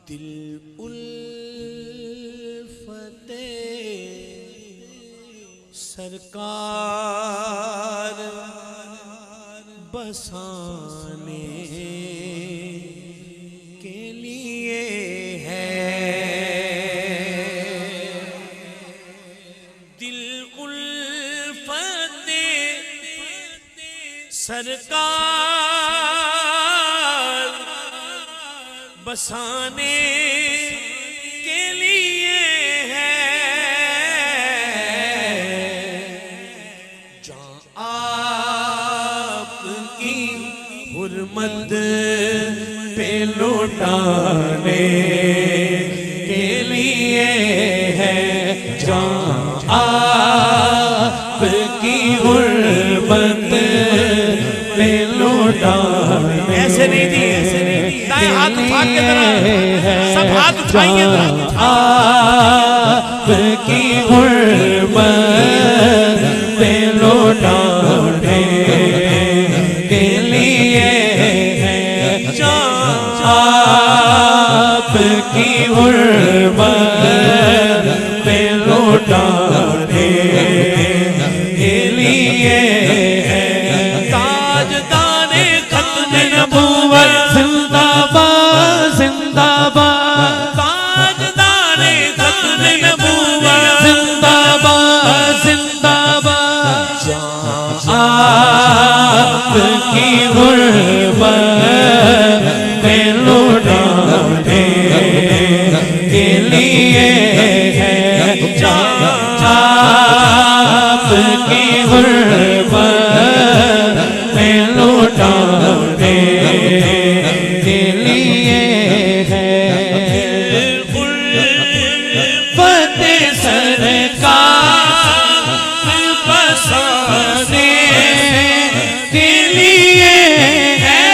दिल उल्फते सरकार बसाने के लिए है। दिल उल्फते सरकार बसाने के लिए है। जहाँ आपकी हुर्मत पे लौटाने के लिए है। जहाँ आपकी हुर्मत पे लौटाने, ऐसे नहीं दी, ऐसे नहीं दी, दाएं हाथ उठा के जरा सब हाथ उठाइए। आपकी हुर्मत पे लौटाने के लिए है। आपकी हुर्मत पे लौटाने के लिए है। ताजदाने खत्म नबूवत जिंदाबाद जिंदाबाद। ताजदाने खत्म नबूवत जिंदाबाद जिंदाबाद। आपकी हुर्मत पे लौटाने के लिए है। आपकी हुर्मत पे लौटाने के लिए है। फतेह सरकार बसाने के लिए है।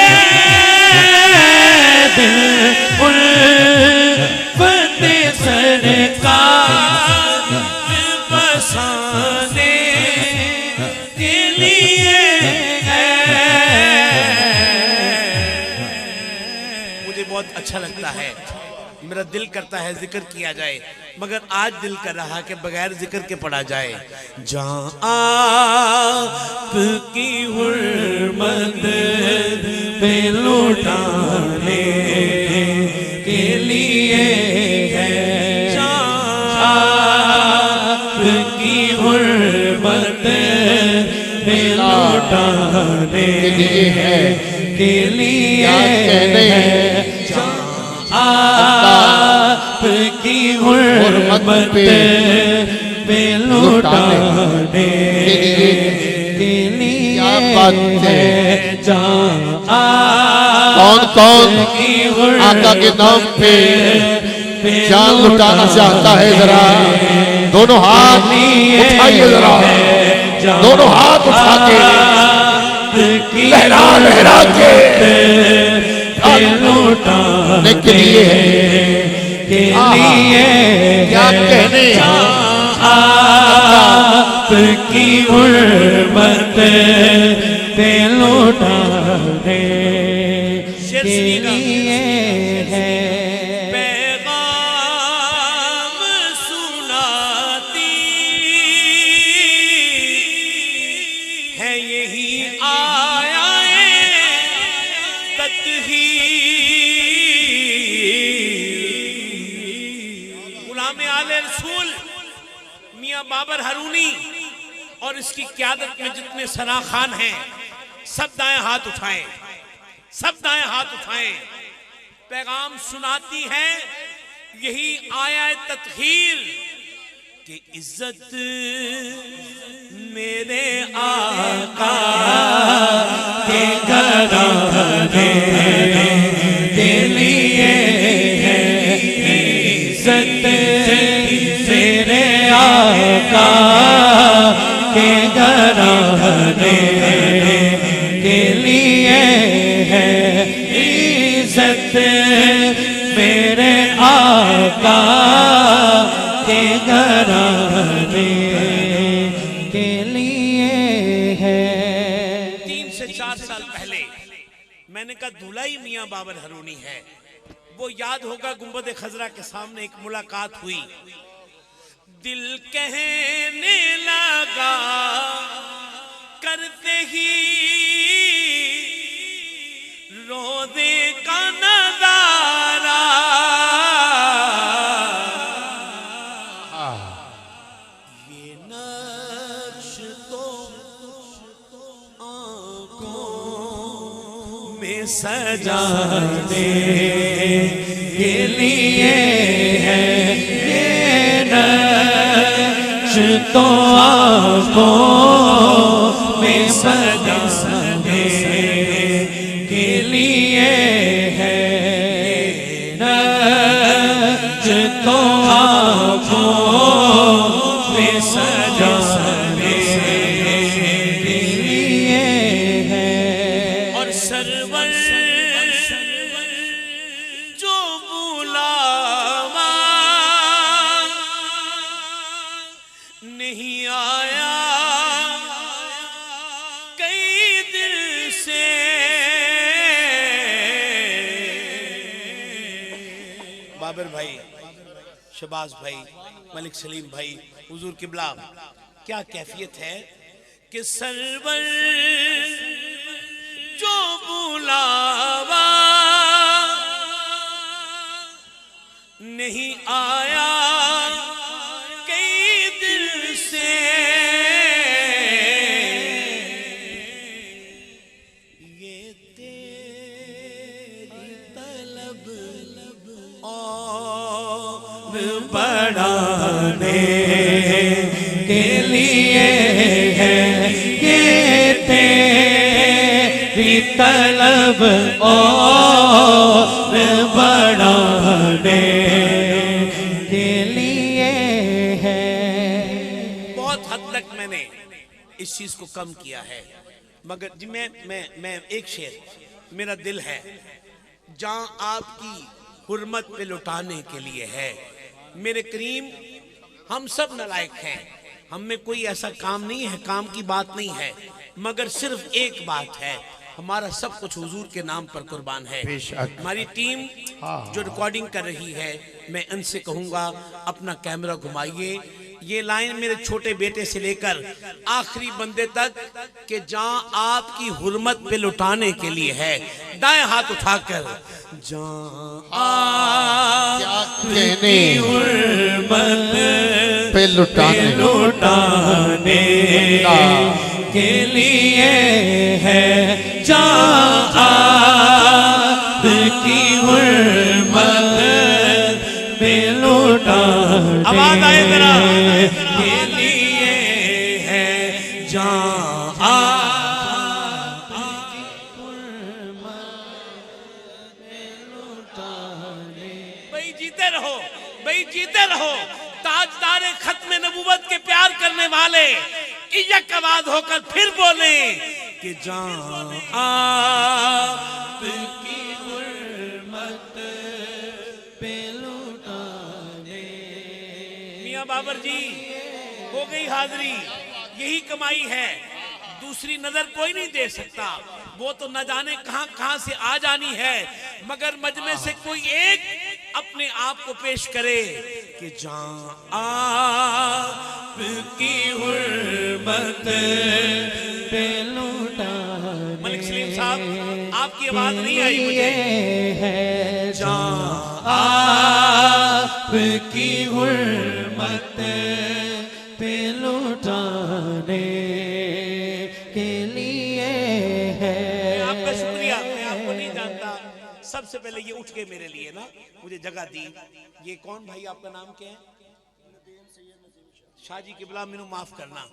दिल फतेह सरकार बसाने के लिए है। मुझे बहुत अच्छा लगता है, मेरा दिल करता है जिक्र किया जाए, मगर आज दिल कर रहा कि बगैर जिक्र के पढ़ा जाए। जहाँ आपकी हुर्मत पे लौटाने के लिए है। आपकी हुर्मत पे लौटाने के लिए है। आपकी हुर्मत पे लौटाने के लिए है। कौन कौन आका के नाम पे जान लुटाना चाहता है? जरा दोनों हाथ उठाइए, जरा दोनों हाथ उठा के लहरा लहरा के लौटाने के लिए क्या कहने। आपकी हुर्मत पे लौटाने के लिए है। पैगाम सुनाती है यही आया गुलाम आले रसूल मियां बाबर हरूनी और इसकी क़यादत में जितने सना खान हैं, सब दाएं हाथ उठाएं, सब दाएं हाथ उठाएं। पैगाम सुनाती है यही आया तत्हीर कि इज्जत मेरे आका के घराने के लिए है। इज्जत मेरे आका के घराने के लिए है। इज्जत मेरे आका के घराने के लिए है। 3 से 4 साल पहले मैंने कहा दूल्हा ही मियां बाबर हरूनी है। वो याद होगा गुंबद खजरा के सामने एक मुलाकात हुई। दिल कहने लगा करते ही रोज़े का नजारा, ये नक्श तो आंखों में सजाने के लिए है, ये नक्श तो आंखों में सजाने के लिए है, नक्श तो आंखों में सजाने के लिए है। और सरवर जो बुलावा नहीं आया कई दिल से, बाबर भाई, शबाज भाई, मलिक सलीम भाई, हुजूर किबला, क्या कैफियत है कि सरवर जो बुलावा नहीं आया कई दिल से, ये तेरी तलब और बढ़ाने के लिए है, ये तेरी तलब और बढ़ाने के लिए है। बहुत हद तक मैंने इस चीज को कम किया है, मगर जी मैं एक शेर, मेरा दिल है जहां आपकी हुर्मत पे लुटाने के लिए है। मेरे करीम, हम सब नालायक हैं, हम में कोई ऐसा काम नहीं है, काम की बात नहीं है, मगर सिर्फ एक बात है, हमारा सब कुछ हुजूर के नाम पर कुर्बान है। हमारी टीम जो रिकॉर्डिंग कर रही है, मैं इनसे कहूँगा अपना कैमरा घुमाइए, ये लाइन मेरे छोटे बेटे से लेकर आखिरी बंदे तक कि जहां आपकी हुर्मत पे लुटाने के लिए है, दाएं हाथ उठाकर जहां आपकी हुर्मत पे लुटाने के लिए है, जहां आपकी हुर्मत पे लुटाने आवाज आए जरा के लिए है, जहां आपकी हुर्मत पे लुटाने। भाई जीते रहो, भाई जीते रहो, ताजदार खत्म नबूवत के प्यार करने वाले एक आवाज होकर फिर बोले कि जहां आपकी हुर्मत पे लुटाने। मियां बाबर जी, हो गई हाजिरी, यही कमाई है, दूसरी नजर कोई नहीं दे सकता, वो तो न जाने कहां कहां से आ जानी है, मगर मजमे से कोई एक अपने आप को पेश करे कि जहां आपकी हुर्मत पे लुटाने। मलिक सलीम साहब, आपकी आवाज नहीं आई मुझे। जहां आपकी हुर्मत पे लुटाने के लिए है। आपका शुक्रिया, मैं आपको नहीं जानता, सबसे पहले ये उठ के मेरे लिए ना मुझे जगह दी। ये कौन भाई, आपका नाम क्या है? शाह जी किबला, मैनू माफ करना,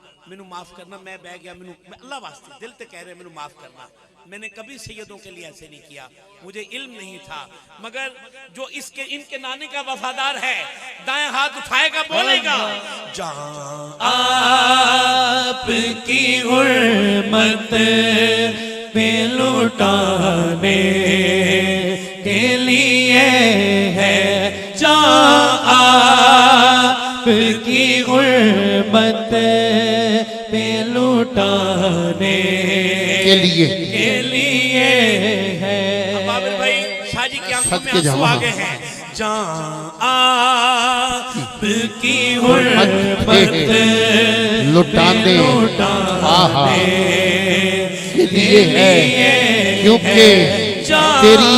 मैं बह गया, अल्लाह वास्ते दिल ते कह रहे, मैनू माफ करना, मैंने कभी सैयदों के लिए ऐसे नहीं किया, मुझे इल्म नहीं था, मगर जो इसके इनके नाने का वफादार है, दाएं हाथ उठाएगा, बोलेगा जहां आपकी हुर्मत पे लुटाने के लिए है, जहां आपकी हुर्मत पे लुटाने के लिए है। बाबर भाई, शाह जी की आंखों में आंसू आ गए हैं। आपकी हुर्मत लुटाने के लिए है, क्योंकि तेरी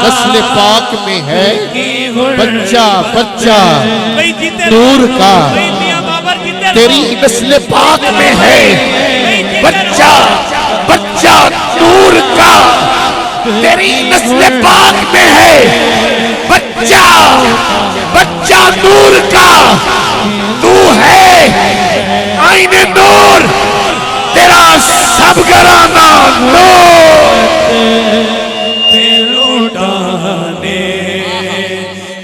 नस्ल पाक में है बच्चा बच्चा नूर का। तेरी नस्ल पाक में है बच्चा बच्चा नूर का। तेरी नस्ल पाक में है बच्चा बच्चा नूर का। तू है आईने नूर, तेरा सब घराना नूर। लुटाने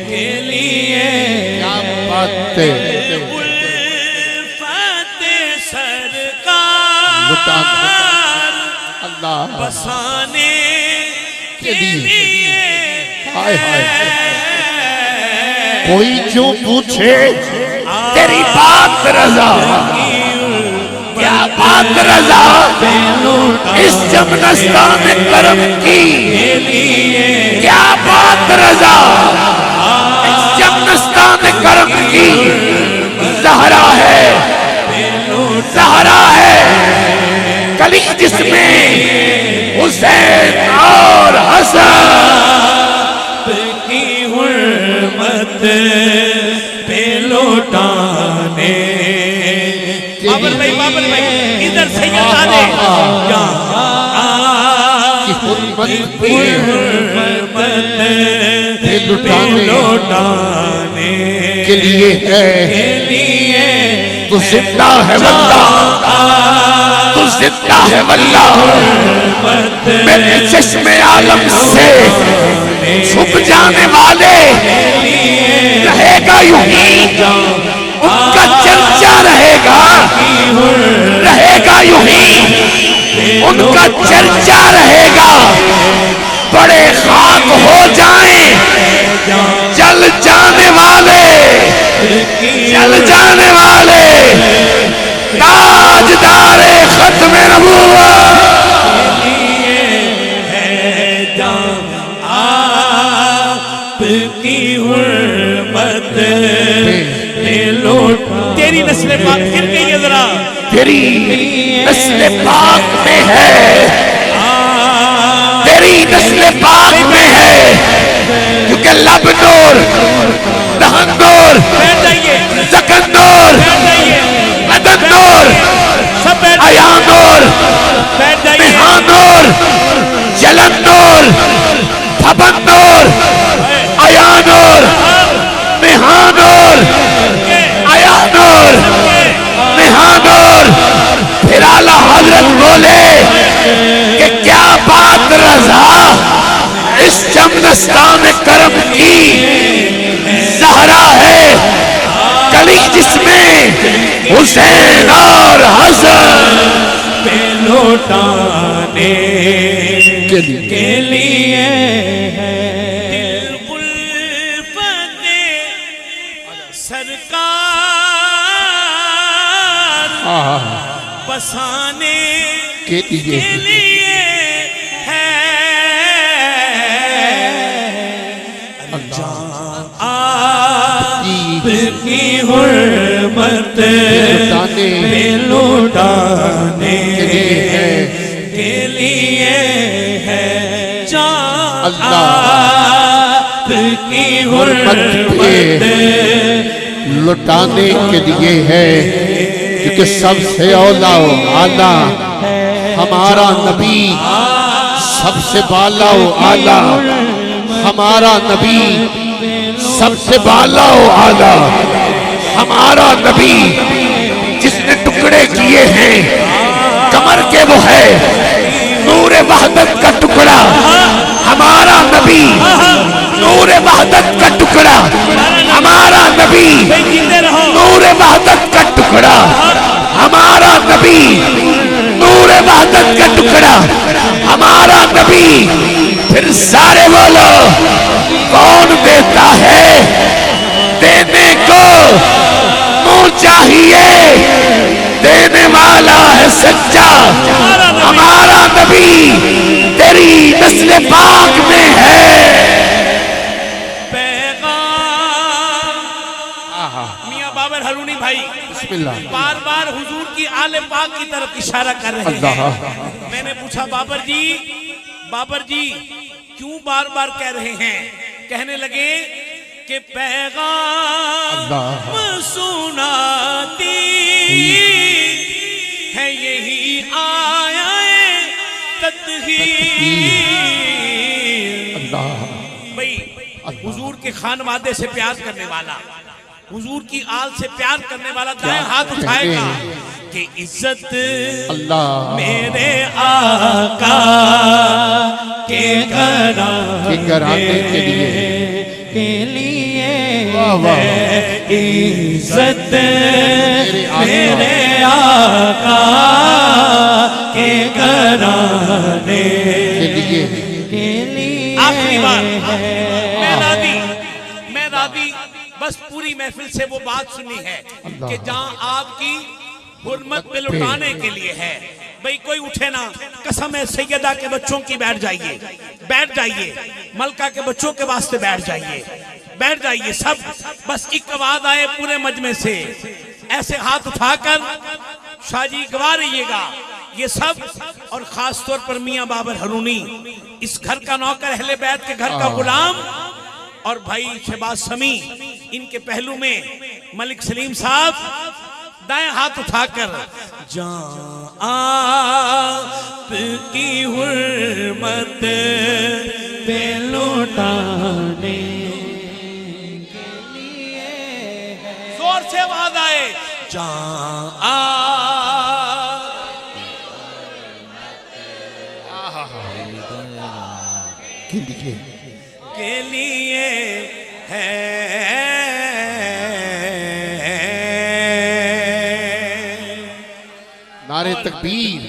के लिए क्या बात है, सरकार अल्लाह बसाने के लिए। हाय हाय, कोई जो पूछे तेरी बात रजा, क्या बात रजा इस जमनस्तान करम की। क्या बात रजा इस जमनस्तान करम की। ज़हरा है, ज़हरा है कली जिसमें हुसैन और हसन की हुर्मत पे लौटाने। बाबर भाई इधर से आने लौटाने के लिए है। तू जिंदा है वल्लाह, तू जिंदा है वल्लाह। मेरे चश्मे आलम से छुप जाने वाले रहेगा यूं ही, उनका चर्चा रहेगा यूं ही, उनका चर्चा रहेगा। बड़े खाक हो जाएं जल जाने वाले, जल जाने वाले ताजदारे खत्म नबूवत। आपकी हुर्मत पे लौट। तेरी नस्ल पाक फिर गई है जरा, तेरी नस्ल पाक में है, तेरी नस्ल पाक में है। क्योंकि लब नूर, दहन नूर, ज़कन नूर, बदन नूर, अया नूर, मिहा नूर, जलन नूर, भवन नूर, अया नूर, मिहा नूर, अया नूर, मिहा नूर। फिर आला हजरत बोले कि क्या बात रज़ा इस जमनस्तान करम की। ज़हरा है कली जिसमें हुसैन और हसन पे लौटाने के लिए है। सरकार बसाने के लिए है। आपकी हुर्मत पे लौटाने के लिए है। आपकी हुर्मत लुटाने के लिए है। क्योंकि सबसे औला आला हमारा नबी, सबसे बाला आला हमारा नबी, सबसे बाला आला हमारा नबी। जिसने टुकड़े किए हैं कमर के वो है नूरे वहदत का टुकड़ा हमारा नबी। नूरे वहदत का टुकड़ा हमारा नबी, नूरे वहदत का टुकड़ा हमारा नबी, नूरे वहदत का टुकड़ा हमारा नबी। फिर सारे बोलो कौन देता है, देने को मुँह चाहिए, देने वाला है सच्चा हमारा नबी। तेरी नस्ल पाक में है मियां बाबर हरूनी भाई बिस्मिल्लाह। बार बार हुजूर की आले पाक की तरफ इशारा कर रहे अल्लाह। हैं। मैंने पूछा बाबर जी क्यों बार बार कह रहे हैं? कहने लगे कि पैगाम सुनाती है यही आया तत्हीर। भाई हुजूर के खानवादे से प्यार करने वाला, हुजूर की आल से प्यार करने वाला दाएं हाथ उठाएगा कि इज्जत अल्लाह मेरे आका के घराने के लिए वाह वाह इज्जत मेरे आका के घराने के लिए आखिरी बार मैं रादी बस पूरी महफिल से वो बात सुनी है कि जहां आपकी हुर्मत पे लुटाने के लिए है। भाई कोई उठे ना, कसम है सैयदा के बच्चों की बैठ जाइए, मलका के बच्चों के वास्ते बैठ जाइए सब। बस एक आवाज आए पूरे मजमे से, ऐसे हाथ उठाकर शाहजी गवा रहिएगा ये सब। और खास तौर पर मियां बाबर हरूनी, इस घर का नौकर, अहले बैत के घर का गुलाम, और भाई शहबाज समी, इनके पहलू में मलिक सलीम साहब दाएं हाथ उठाकर आपकी हुर्मत पे लौटाने के लिए जोर से आवाज आए के लिए है। नारे तकबीर।